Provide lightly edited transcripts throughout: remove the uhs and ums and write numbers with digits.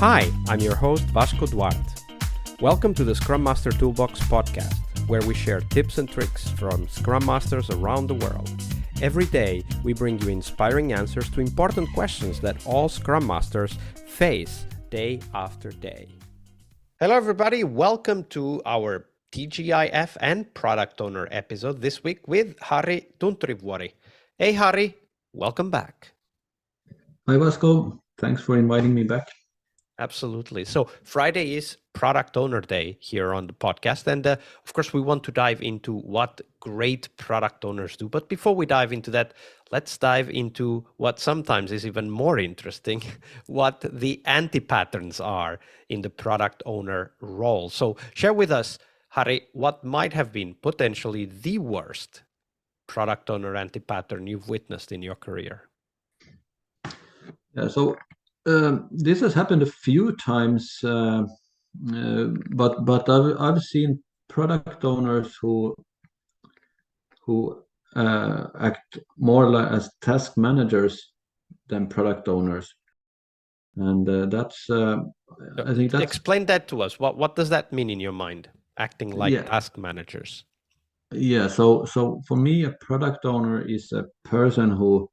Hi, I'm your host Vasco Duarte. Welcome to the Scrum Master Toolbox podcast, where we share tips and tricks from Scrum Masters around the world. Every day, we bring you inspiring answers to important questions that all Scrum Masters face day after day. Hello, everybody. Welcome to our TGIF and Product Owner episode this week with Harri Tunturivuori. Hey, Harri, welcome back. Hi, Vasco. Thanks for inviting me back. Absolutely. So Friday is Product Owner Day here on the podcast. And of course, we want to dive into what great product owners do. But before we dive into that, let's dive into what sometimes is even more interesting, what the anti-patterns are in the product owner role. So share with us, Harri, what might have been potentially the worst product owner anti-pattern you've witnessed in your career. Yeah, so this has happened a few times, but I've seen product owners who act more like as task managers than product owners, and I think that's. Explain that to us. What does that mean in your mind? Acting like task managers. Yeah. So for me, a product owner is a person who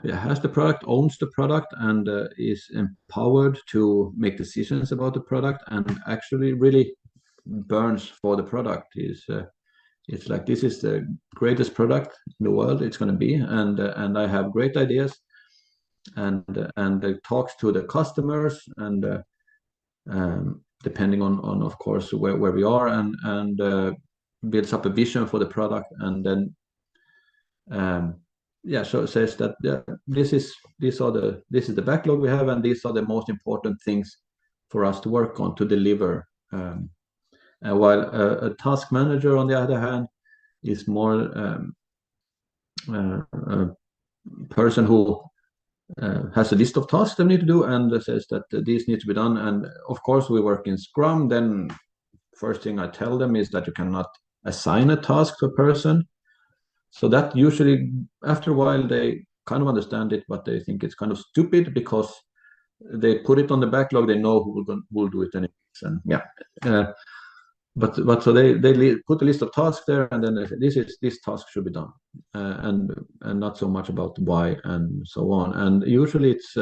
has the product, owns the product, and is empowered to make decisions about the product, and actually really burns for the product. It's like, this is the greatest product in the world it's going to be, and I have great ideas, and talks to the customers, and depending on of course where we are, and builds up a vision for the product, and then so it says that this is the backlog we have, and these are the most important things for us to work on to deliver. While a task manager, on the other hand, is more a person who has a list of tasks they need to do, and says that these need to be done. And of course, we work in Scrum. Then first thing I tell them is that you cannot assign a task to a person. So that usually, after a while, they kind of understand it, but they think it's kind of stupid because they put it on the backlog. They know who will do it anyways, and but so they put a list of tasks there, and then they say this task should be done, and not so much about why and so on. And usually it's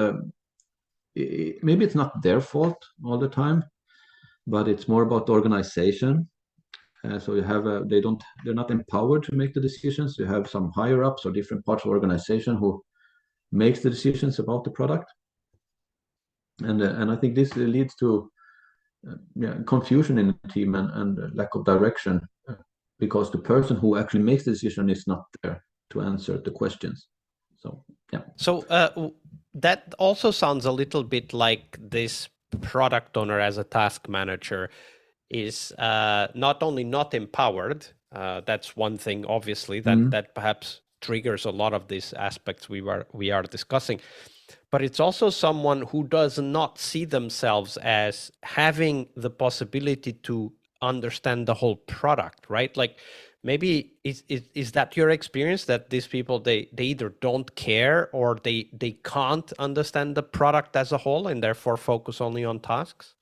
maybe it's not their fault all the time, but it's more about the organization. So you have they're not empowered to make the decisions. You have some higher ups or different parts of the organization who makes the decisions about the product, and I think this leads to confusion in the team, and lack of direction, because the person who actually makes the decision is not there to answer the questions. So that also sounds a little bit like this product owner as a task manager is not only not empowered, that's one thing, obviously, that perhaps triggers a lot of these aspects we are discussing, but it's also someone who does not see themselves as having the possibility to understand the whole product, right? Like, maybe is that your experience, that these people, they either don't care or they can't understand the product as a whole and therefore focus only on tasks?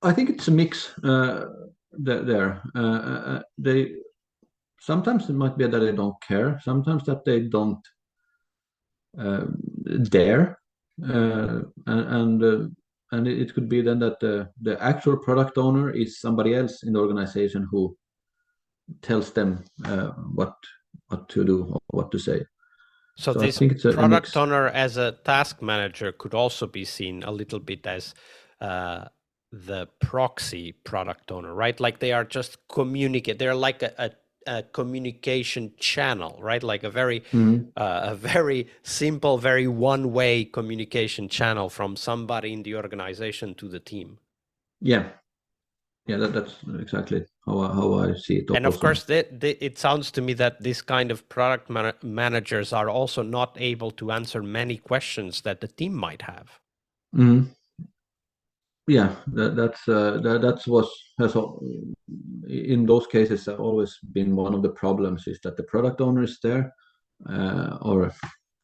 I think it's a mix there. They sometimes it might be that they don't care. Sometimes that they don't dare, and it could be then that the actual product owner is somebody else in the organization who tells them what to do or what to say. So this I think it's product owner as a task manager could also be seen a little bit as the proxy product owner, right? Like they are just they're like a communication channel, right? Like a very simple, very one-way communication channel from somebody in the organization to the team. That's exactly how I see it. And of course, it sounds to me that this kind of product managers are also not able to answer many questions that the team might have. Yeah, that's what has in those cases always been one of the problems, is that the product owner is there, or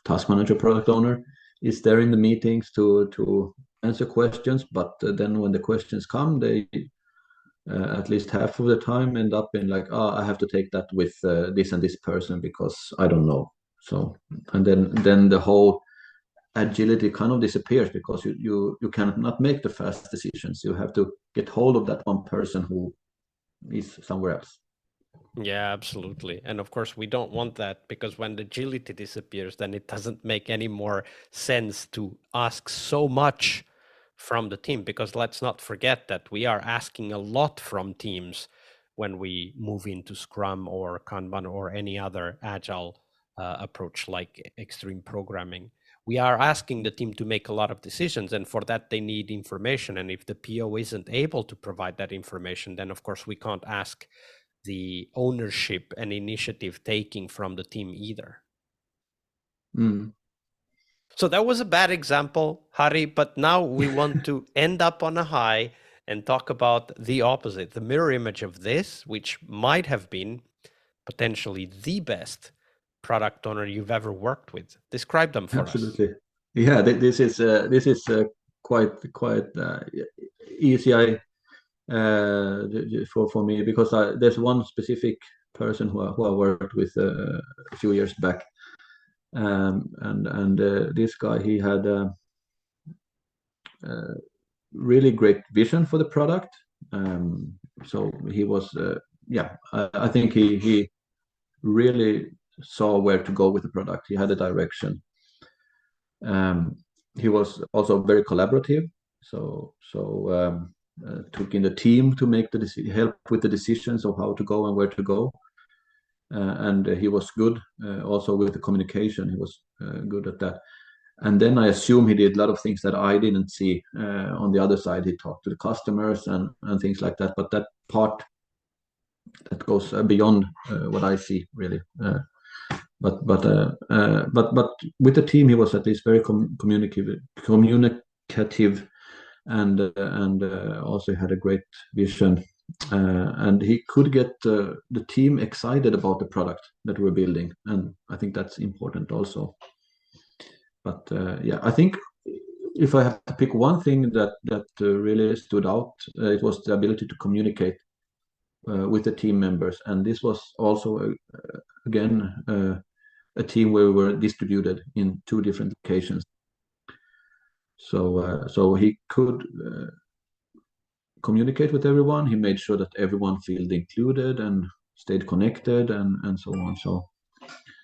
task manager, product owner, is there in the meetings to answer questions, but then when the questions come, they at least half of the time end up in like, I have to take that with this and this person because I don't know. So, and then the whole agility kind of disappears because you cannot make the fast decisions. You have to get hold of that one person who is somewhere else. Yeah, absolutely. And of course, we don't want that, because when the agility disappears, then it doesn't make any more sense to ask so much from the team, because let's not forget that we are asking a lot from teams when we move into Scrum or Kanban or any other agile approach like extreme programming. We are asking the team to make a lot of decisions, and for that they need information. And if the PO isn't able to provide that information, then of course we can't ask the ownership and initiative taking from the team either. So that was a bad example, Harri, but now we want to end up on a high and talk about the opposite, the mirror image of this, which might have been potentially the best product owner you've ever worked with. Describe them for us. Absolutely. Yeah, this is quite easy for me, because there's one specific person who I worked with a few years back, and this guy, he had a really great vision for the product. So he was I think he really saw where to go with the product. He had a direction. He was also very collaborative, so took in the team to make help with the decisions of how to go and where to go. And he was good also with the communication. He was good at that. And then I assume he did a lot of things that I didn't see. On the other side, he talked to the customers and things like that. But that part that goes beyond what I see, really. But with the team, he was at least very communicative, and also had a great vision. And he could get the team excited about the product that we're building, and I think that's important also. But I think if I have to pick one thing that really stood out, it was the ability to communicate with the team members. And this was also again a team where we were distributed in 2 different locations. So he could communicate with everyone. He made sure that everyone felt included and stayed connected, and so on. So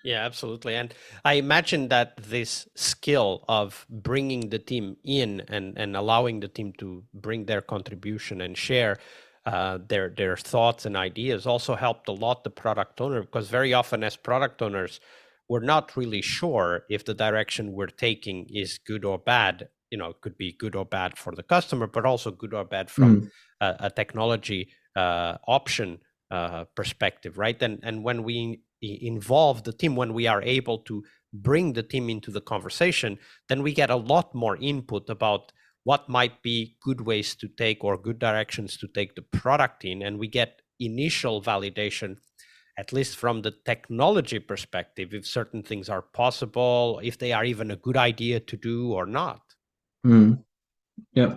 yeah, absolutely. And I imagine that this skill of bringing the team in and allowing the team to bring their contribution and share their thoughts and ideas also helped a lot the product owner, because very often as product owners, we're not really sure if the direction we're taking is good or bad. You know, it could be good or bad for the customer, but also good or bad from a technology option perspective, right? And when we involve the team, when we are able to bring the team into the conversation, then we get a lot more input about what might be good ways to take or good directions to take the product in. And we get initial validation, at least from the technology perspective, if certain things are possible, if they are even a good idea to do or not. Yeah.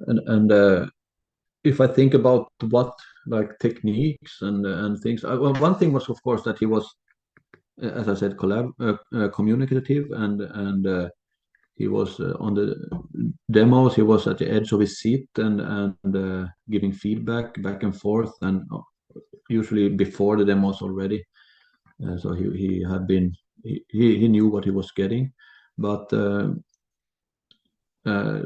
And if I think about what like techniques and things, well, one thing was, of course, that he was, as I said, communicative, and he was on the demos. He was at the edge of his seat and giving feedback back and forth, and usually before the demos already. So he had been he knew what he was getting, but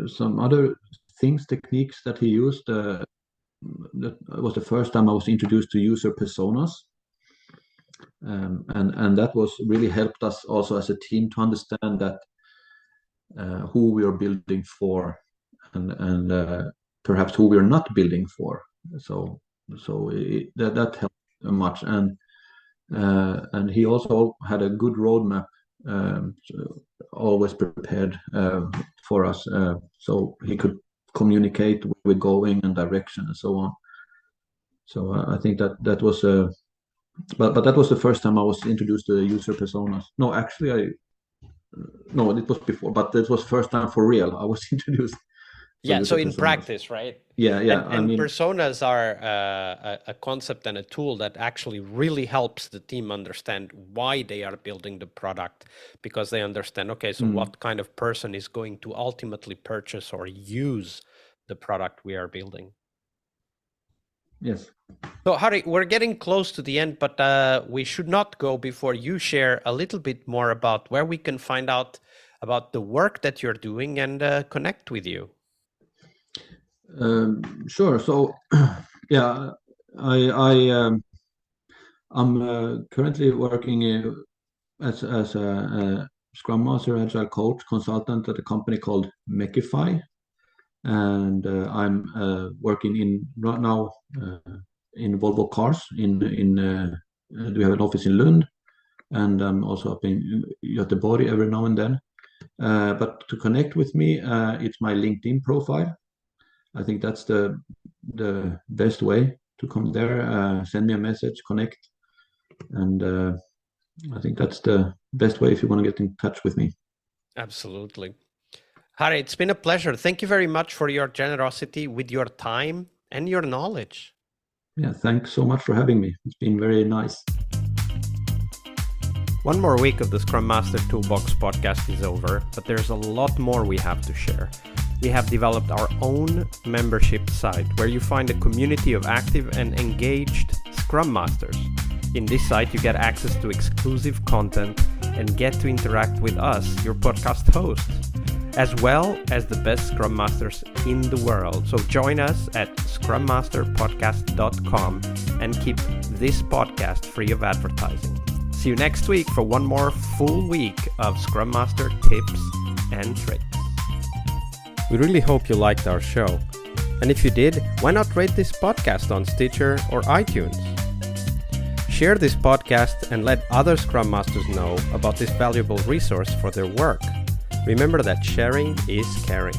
some other techniques that he used. That was the first time I was introduced to user personas, and that was really helped us also as a team to understand that who we are building for, and perhaps who we are not building for. So that helped much, and he also had a good roadmap, always prepared for us, so he could communicate where we're going and direction and so on. So I think that was but that was the first time I was introduced to the user personas. No, actually, No, it was before, but it was first time for real. I was introduced. So in practice, right? Yeah. And personas are a concept and a tool that actually really helps the team understand why they are building the product, because they understand, okay, so what kind of person is going to ultimately purchase or use the product we are building. Yes. So Harri, we're getting close to the end, but we should not go before you share a little bit more about where we can find out about the work that you're doing and connect with you. Sure. So, yeah, I'm currently working as a Scrum Master, Agile Coach, consultant at a company called Mekify, and I'm working right now in Volvo Cars. We have an office in Lund, and I'm also up in Göteborg every now and then. But to connect with me, it's my LinkedIn profile. I think that's the best way to come there. Send me a message, connect, and I think that's the best way if you want to get in touch with me. Absolutely. Harri, it's been a pleasure. Thank you very much for your generosity with your time and your knowledge. Yeah, thanks so much for having me. It's been very nice. One more week of the Scrum Master Toolbox podcast is over, but there's a lot more we have to share. We have developed our own membership site where you find a community of active and engaged Scrum Masters. In this site, you get access to exclusive content and get to interact with us, your podcast hosts, as well as the best Scrum Masters in the world. So join us at scrummasterpodcast.com and keep this podcast free of advertising. See you next week for one more full week of Scrum Master tips and tricks. We really hope you liked our show. And if you did, why not rate this podcast on Stitcher or iTunes? Share this podcast and let other Scrum Masters know about this valuable resource for their work. Remember that sharing is caring.